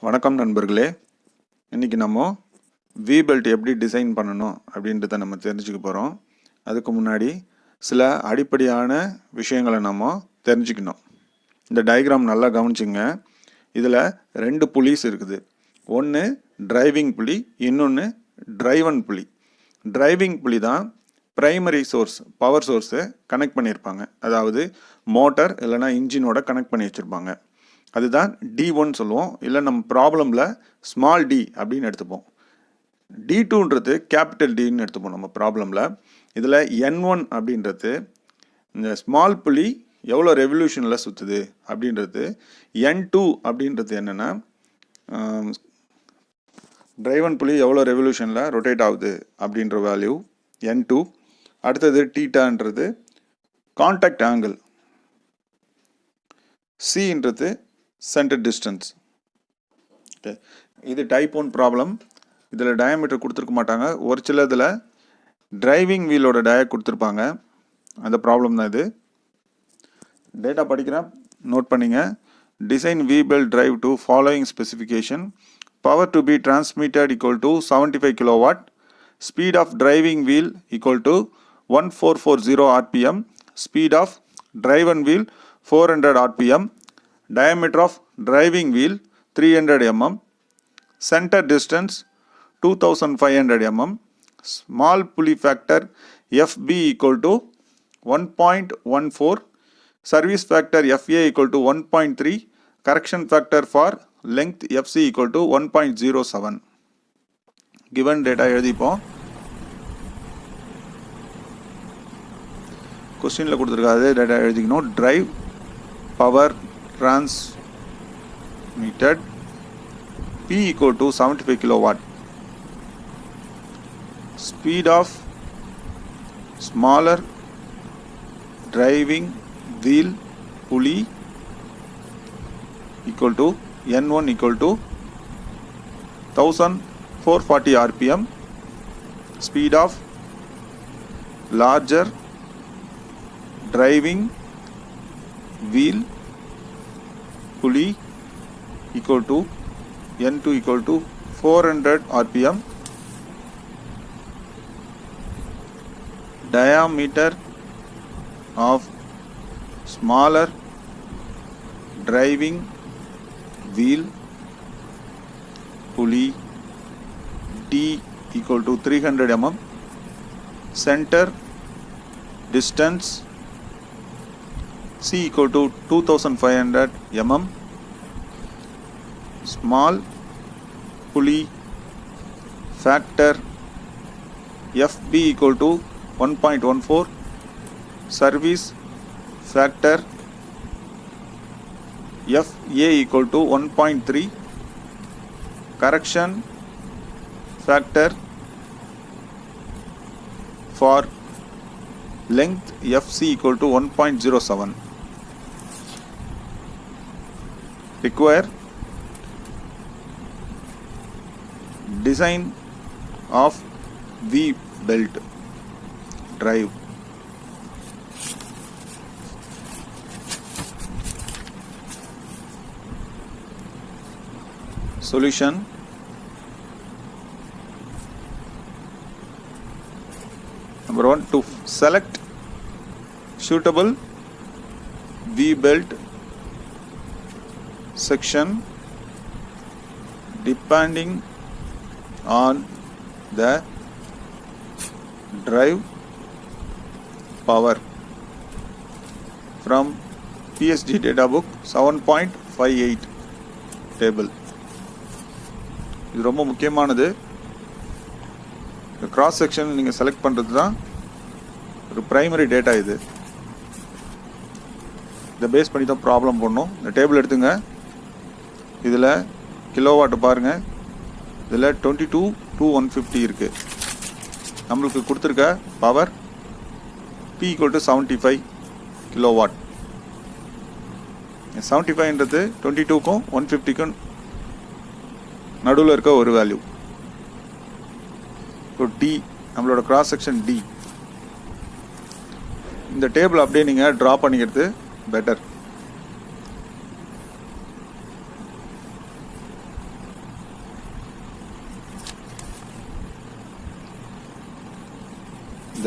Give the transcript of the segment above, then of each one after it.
வணக்கம் நண்பர்களே. இன்றைக்கி நம்ம வி பெல்ட் எப்படி டிசைன் பண்ணணும் அப்படின்றத நம்ம தெரிஞ்சுக்க போகிறோம். அதுக்கு முன்னாடி சில அடிப்படையான விஷயங்களை நம்ம தெரிஞ்சுக்கணும். இந்த டயக்ராம் நல்லா கவனிச்சுங்க. இதில் 2 புலிஸ் இருக்குது. ஒன்று டிரைவிங் புலி, இன்னொன்று டிரைவன் புலி. டிரைவிங் புலி தான் ப்ரைமரி சோர்ஸ், பவர் சோர்ஸை கனெக்ட் பண்ணியிருப்பாங்க. அதாவது மோட்டார் இல்லைனா இன்ஜினோட கனெக்ட் பண்ணி வச்சுருப்பாங்க. அதுதான் D1 சொல்லுவோம். இல்லை நம்ம ப்ராப்ளமில் ஸ்மால் டி அப்படின்னு எடுத்துப்போம். D2ன்றது கேபிட்டல் டின்னு எடுத்துப்போம் நம்ம ப்ராப்ளமில். இதில் N1 அப்படின்றது இந்த ஸ்மால் புலி எவ்வளோ ரெவல்யூஷனில் சுற்றுது அப்படின்றது. N2 அப்படின்றது என்னென்னா டிரைவன் புலி எவ்வளோ ரெவல்யூஷனில் ரொட்டேட் ஆகுது அப்படின்ற வேல்யூ N2. அடுத்தது டீட்டான்றது கான்டாக்ட் ஆங்கிள். Cன்றது சென்டர் டிஸ்டன்ஸ். ஓகே, இது டைப் 1 ப்ராப்ளம். இதில் டயாமீட்டர் கொடுத்துருக்க மாட்டாங்க. ஒரு சில இதில் டிரைவிங் வீலோட டயக் கொடுத்துருப்பாங்க. அந்த ப்ராப்ளம் தான் இது. டேட்டா படிக்கிறேன், நோட் பண்ணிங்க. Design V belt drive to following specification. Power to be transmitted equal to 75 kilowatt. Speed of driving wheel equal to 1440 RPM. Speed of driven wheel 400 RPM. Diameter of driving wheel 300 mm. Center distance 2500 mm. Small pulley factor FB equal to 1.14. Service factor FA equal to 1.3. Correction factor for length FC equal to 1.07. Given data எழுதிப்போம். கொஸ்டினில் கொடுத்துருக்காது data எழுதிக்கணும். Drive power transmitted P equal to 75 kilowatt. Speed of smaller driving wheel pulley equal to N1 equal to 1440 RPM. Speed of larger driving wheel pulley equal to N2 equal to 400 RPM. Diameter of smaller driving wheel pulley D equal to 300 mm. Center distance C equal to 2500 mm. Small pulley factor FB equal to 1.14. Service factor FA equal to 1.3. Correction factor for length FC equal to 1.07. Require design of V belt drive. Solution. Number 1, to select suitable V belt section depending on the drive power from PSG data book 7.58 table. இது ரொம்ப முக்கியமானது. Cross section நீங்கள் select பண்ணுறது தான் ஒரு primary data. இது இதை base பண்ணி தான் ப்ராப்ளம் பண்ணணும். இந்த டேபிள் எடுத்துங்க. இதில் கிலோவாட் பாருங்கள். இதில் 22 to 150 இருக்குது. நம்மளுக்கு கொடுத்துருக்க power P equal to 75 kilowatt. 75ன்றது 22க்கும் 150க்கும் நடுவில் இருக்க ஒரு வேல்யூ. ஸோ டி நம்மளோட கிராஸ் செக்ஷன் டி. இந்த டேபிள் அப்படியே நீங்கள் ட்ரா பண்ணிக்கிறது பெட்டர்.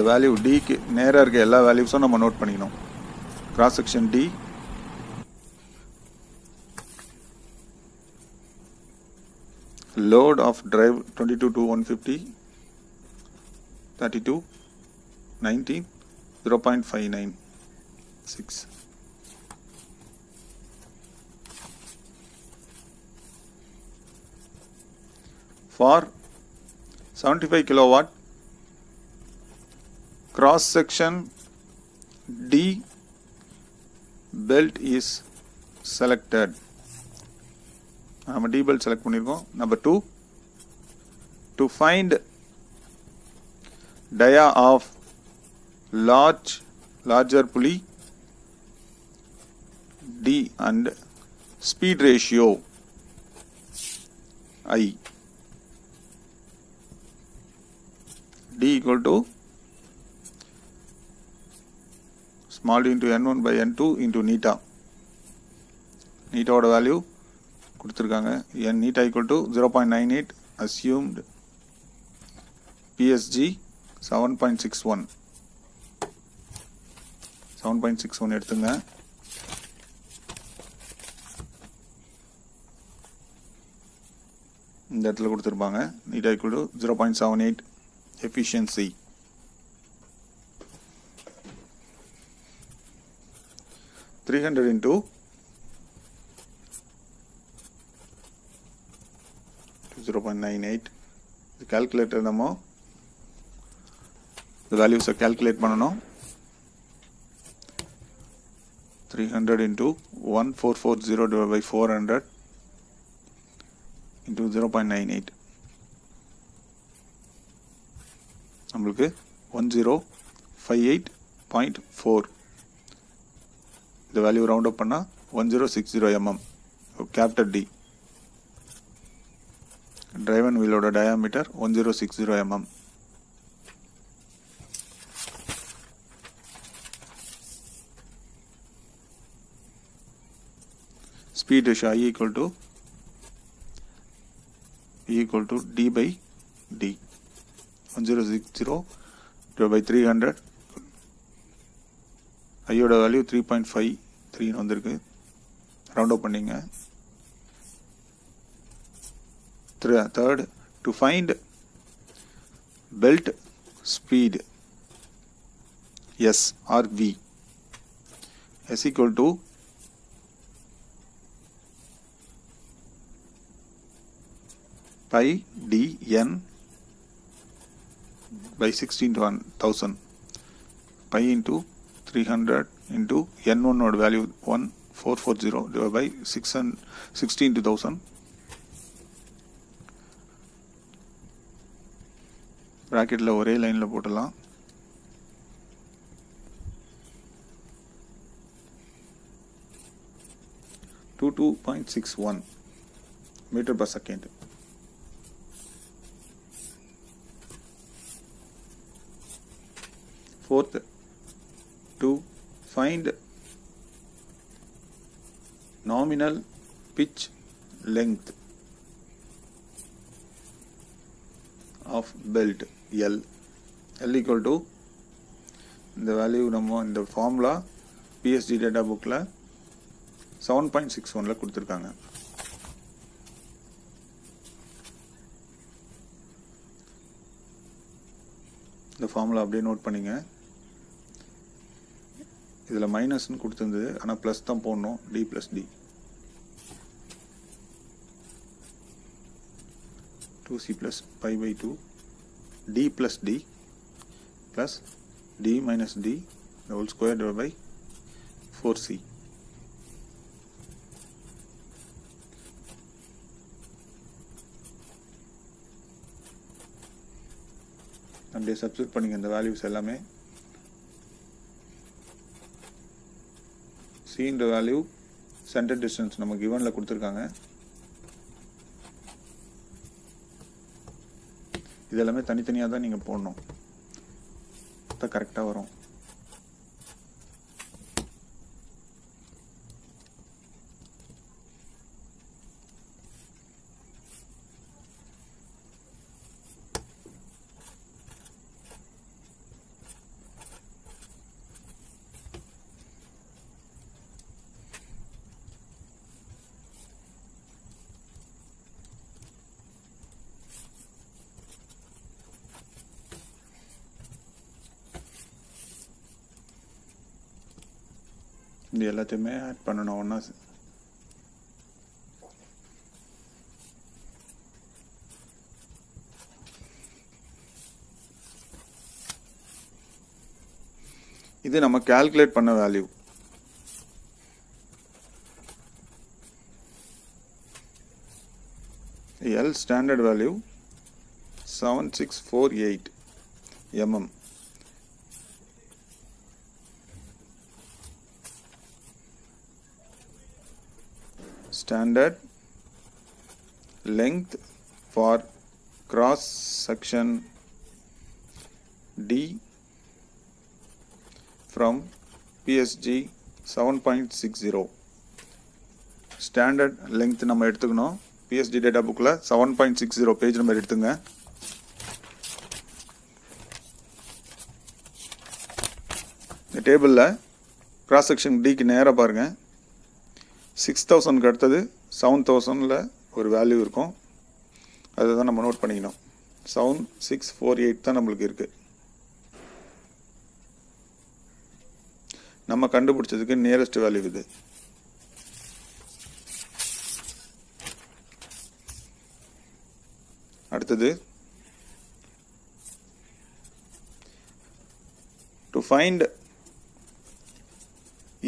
இந்த வேல்யூ டிக்கு நேராக இருக்க எல்லா வேல்யூஸும் நம்ம நோட் பண்ணிக்கணும். Cross section D, load of drive 22 to 150, 32, 19, 0.596. For 75 kilowatt, cross section D belt is selected. நம்ம D belt select பண்ணிருக்கோம். Number 2, to find dia of larger pulley D and speed ratio I. D equal to small d into n1 by n2 into neta. Neta oda value கொடுத்திருக்காங்க. n neta equal to 0.98, assumed PSG 7.61 எடுத்துங்க. இந்த இடத்துல கொடுத்திருப்பாங்க. neta equal to 0.78 efficiency. $300 into 0.98. calculator நம்ம the values calculate பண்ணனும். 300 into 1440 divided by 400 into 0.98 நம்மளுக்கு 1058.4. இந்த value round up பண்ணா 1060 mm. கேப்டர் D. டிரைவன் வீலோட diameter 1060 mm. Speed ratio I equal to D by D. 1060 divided by 300. ஐயோட value 3.53 வந்திருக்கு. Round up பண்ணிங்க. Third, to find belt speed S or V, S equal to pi dn by 16 to 1000. Pi into 300 into n1 node value 1440 divided by 16 to 1000. bracketல ஒரே லைன்ல போடலாம். to 2.61 meter per second. Fourth, to find nominal pitch length of belt L. L equal to the value நம்ம இந்த formula PSG data bookல 7.61ல கொடுத்திருக்காங்க. இந்த formula அப்படியே note பண்ணிங்க. இதில் மைனஸ்ன்னு கொடுத்துருந்தது, ஆனால் ப்ளஸ் தான் போடணும். D plus D 2C plus pi by 2 D plus D plus D minus D the whole square divided by 4C. அப்படியே சப்ஸ்டிட்யூட் பண்ணிங்க இந்த வேல்யூஸ் எல்லாமே. C இந்த வேல்யூ சென்டர் டிஸ்டன்ஸ் நம்ம கிவன்ல கொடுத்துருக்காங்க. இதெல்லாமே தனித்தனியாக தான் நீங்கள் போடணும், தான் கரெக்டாக வரும். இது எல்லாத்தையுமே ஆட் பண்ணணும் ஒன்றா. இது நம்ம கால்குலேட் பண்ண value. L standard value 7648 mm. Standard length for cross section D from PSG 7.60. Standard length நம்ம எடுத்துக்கணும். PSG data bookல 7.60 பேஜ் நம்பர் எடுத்துங்க. இந்த டேபிளில் கிராஸ் செக்ஷன் டிக்கு நேராக பாருங்கள். 6000க்கு அடுத்தது 7000ல் ஒரு வேல்யூ இருக்கும். அதை தான் நம்ம நோட் பண்ணிக்கணும். 7648 தான் நம்மளுக்கு இருக்குது. நம்ம கண்டுபிடிச்சதுக்கு நியரஸ்ட் வேல்யூ இது. அடுத்தது to find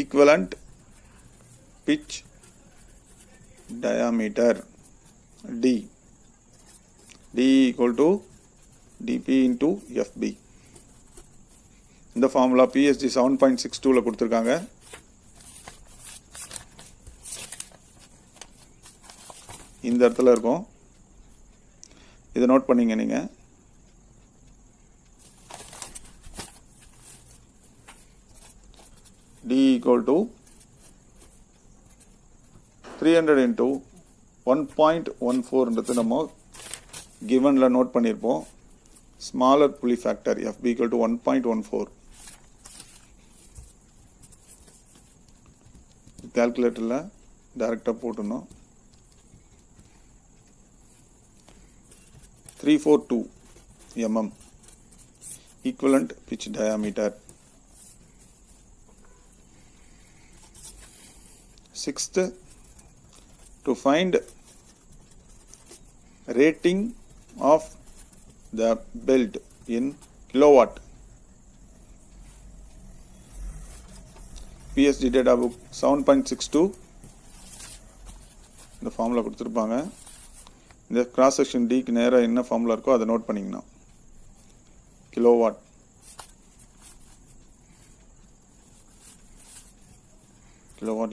equivalent pitch diameter D equal to dP into FB. இந்த ஃபார்முலா PSG 7.62ல கொடுத்துருக்காங்க. இந்த இடத்துல இருக்கும். இதை நோட் பண்ணிங்க நீங்கள். D equal to 300 into 1.14 நம்ம givenல நோட் பண்ணியிருப்போம். ஸ்மாலர் புள்ளி ஃபேக்டர் FB equal to 1.14. கால்குலேட்டரில் டைரெக்டாக போட்டுனோம். 342 mm equivalent pitch diameter. Sixth, to find rating of the belt in kilowatt. PSG data book 7.62 இந்த ஃபார்முலா கொடுத்துருப்பாங்க. இந்த கிராஸ் செக்ஷன் டிக்கு நேராக என்ன ஃபார்முலா இருக்கோ அதை நோட் பண்ணிக்கணும். Kilowatt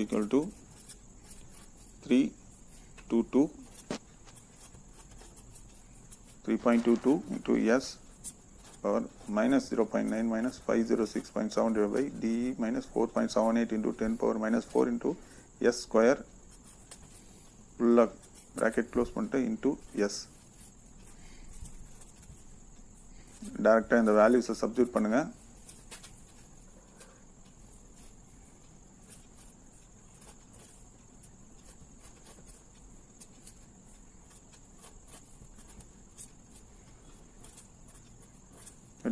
equal to 3.22 into S power minus 0.9 minus 506.7 divided by D minus 4.78 into 10 power minus 4 into S square full bracket close பண்ணிட்டு into S. டைரக்டாக இந்த வேல்யூஸை சப்ஸ்டிட்யூட் பண்ணுங்க.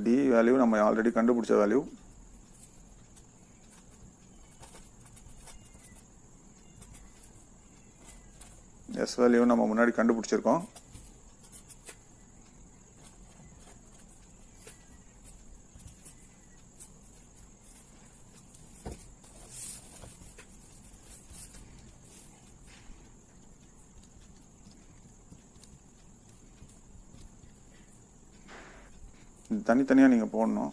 D வேல்யூ நம்ம ஆல்ரெடி கண்டுபிடிச்ச வேல்யூ. S வேல்யூ நம்ம முன்னாடி கண்டுபிடிச்சிருக்கோம். தனித்தனியாக நீங்கள் போடணும்.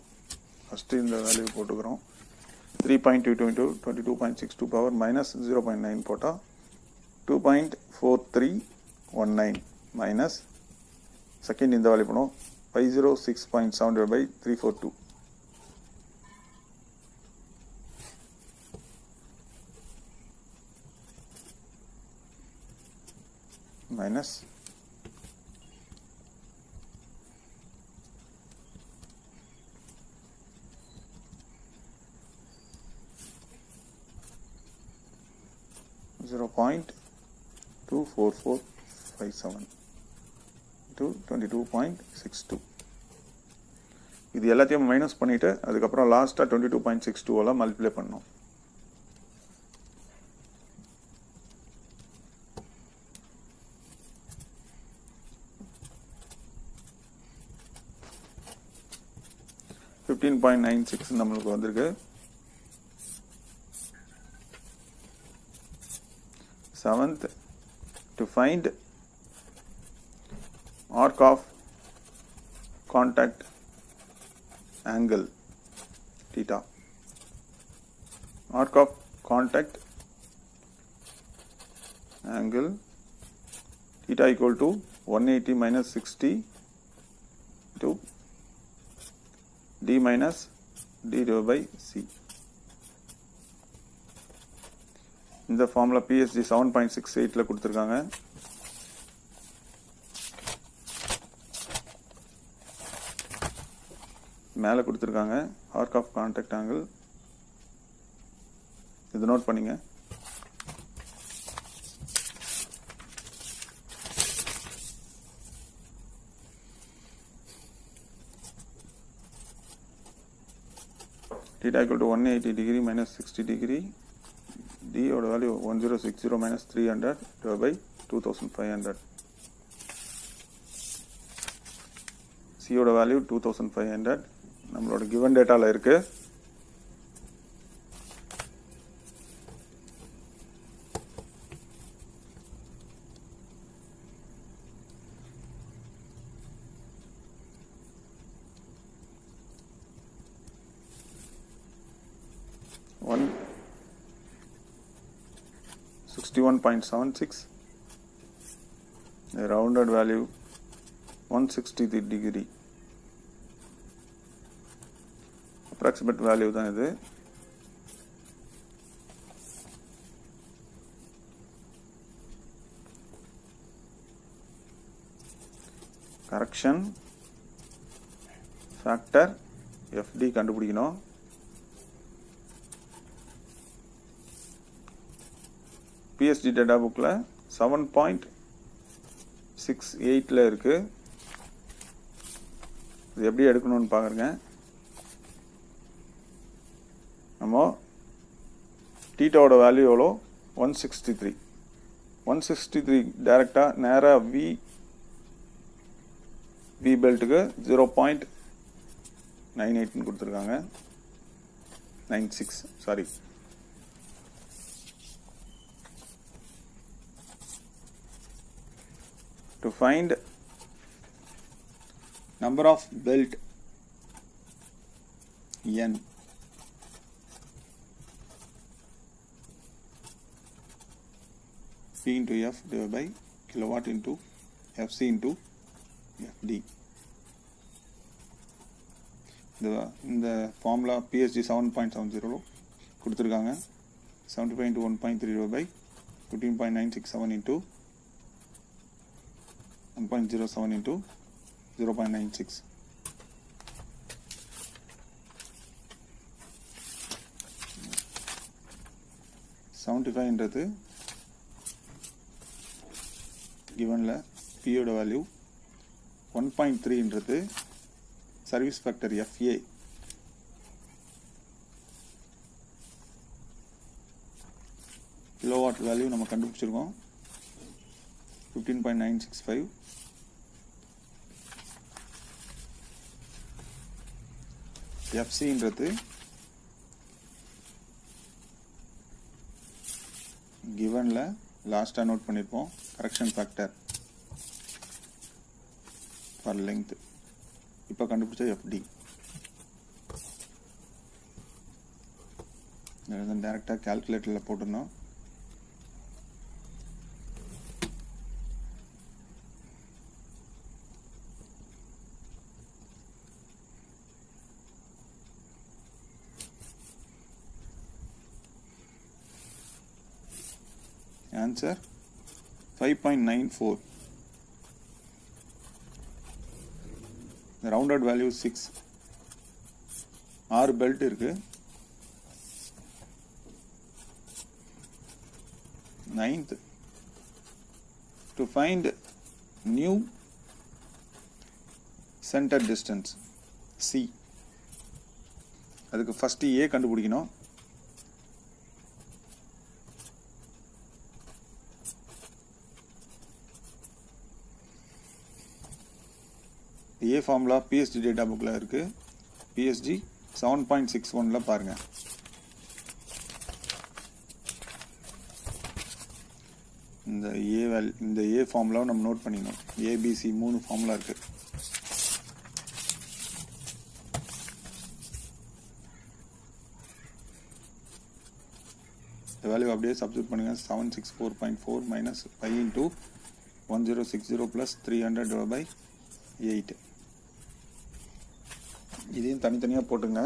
ஃபஸ்ட்டு இந்த வேல்யூ போட்டுக்கிறோம். 3.22 into 22.62 பவர் மைனஸ் 0.9 போட்டால் 2.4319 மைனஸ் செகண்ட் இந்த வேல்யூ பண்ணுவோம் 506.7 by 342 மைனஸ் 0.24457 to 22.62. இது எல்லாத்தையும் மைனஸ் பண்ணிவிட்டு அதுக்கப்புறம் லாஸ்ட்டாக 22.62 மல்டிப்ளை பண்ணோம். 15.96 நம்மளுக்கு வந்திருக்கு. 7th, to find arc of contact angle theta. Arc of contact angle theta equal to 180 minus 60 to d minus d divided by c. இந்த ஃபார்முலா PSG 7.68ல கொடுத்துருக்காங்க. மேலே கொடுத்துருக்காங்க ஆர்க் ஆஃப் கான்டாக்ட் ஆங்கிள். இது நோட் பண்ணிங்க. theta equal to 180 degree minus 60 degree. D oda value 1060 minus 300 divided by 2500. C oda value 2500. நம்மளோட given dataல இருக்கு. One 61.76, the rounded value 163 degree. Approximate value தான் இது. Correction factor FD கண்டுபிடிக்கணும். PSG data புக்கில் 7.68ல இருக்கு. இது எப்படி எடுக்கணும்னு பாருங்க. நம்ம டீட்டாவோட வேல்யூ எவ்வளோ 163 டைரெக்டாக நேராக வி பெல்ட்டுக்கு 0.98ன்னு கொடுத்துருக்காங்க. 96 sorry. To find number of belt N, P into F divided by kilowatt into FC into FD. இந்த ஃபார்முலா PSG 7.70 கொடுத்துருக்காங்க. 75 into 1.3 divided by 15.967 into 1.07 into 0.96. $75 givenல P ஓட value 1.3 service factor FA. Kilowatt value நம்ம கண்டுபிடிச்சிருக்கோம் 15.965. FCன்றது givenல லாஸ்ட்டாக note பண்ணியிருப்போம் correction factor for length. இப்போ கண்டுபிடிச்ச FD. டேரெக்டாக கால்குலேட்டரில் போட்டிருந்தோம். Answer 5.94. The rounded value 6. 6 belt இருக்கு. 9th, to find new center distance C. அதுக்கு first A கண்டுபிடிக்கணும். A ஃபார்முலா PSG டேட்டா புக்கில் இருக்குது. பிஎஸ்ஜி 7.61ல பாருங்கள். இந்த ஏ ஃபார்முலாவை நம்ம நோட் பண்ணிக்கணும். ஏபிசி 3 ஃபார்முலா இருக்குது. இந்த வேல்யூ அப்படியே சப்ஸ்டியூட் பண்ணுங்கள். 764.4 மைனஸ் 5 இன்ட்டு 1060 ப்ளஸ் 300/8. இதையும் தனித்தனியாக போட்டுங்க.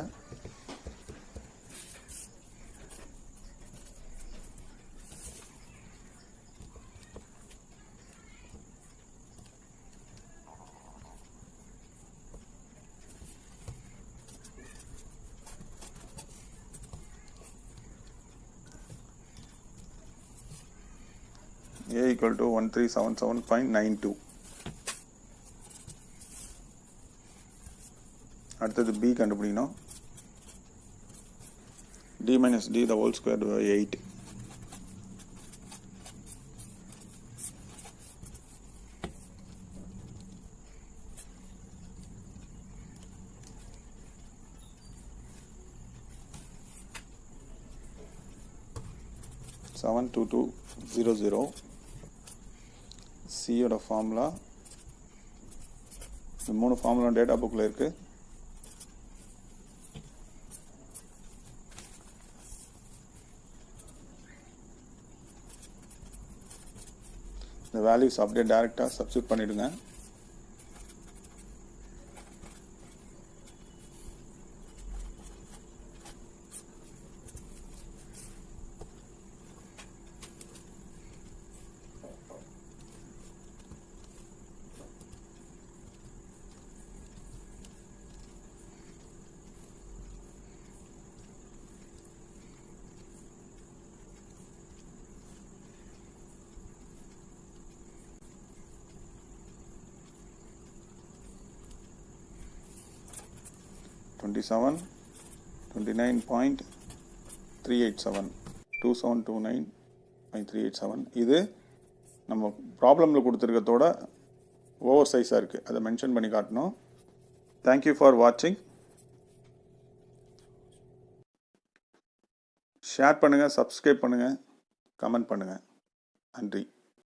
A equal to 1377.92. அடுத்தது B கண்டுபிடிக்கணும். D minus D the whole square by 8. Seven two two zero zero. சியோட ஃபார்முலா இந்த 3 ஃபார்முலா டேட்டா புக்கில் இருக்குது. இந்த வேல்யூஸ் அப்படியே டைரெக்டாக சப்ஸ்டியூட் பண்ணிவிடுங்க. $27, 29.387, 2729.387. இது நம்ம ப்ராப்ளமில் கொடுத்துருக்கத்தோட ஓவர் சைஸாக இருக்குது. அதை மென்ஷன் பண்ணி காட்டணும். தேங்க்யூ ஃபார் வாட்சிங். ஷேர் பண்ணுங்கள், சப்ஸ்கிரைப் பண்ணுங்கள், கமெண்ட் பண்ணுங்கள். நன்றி.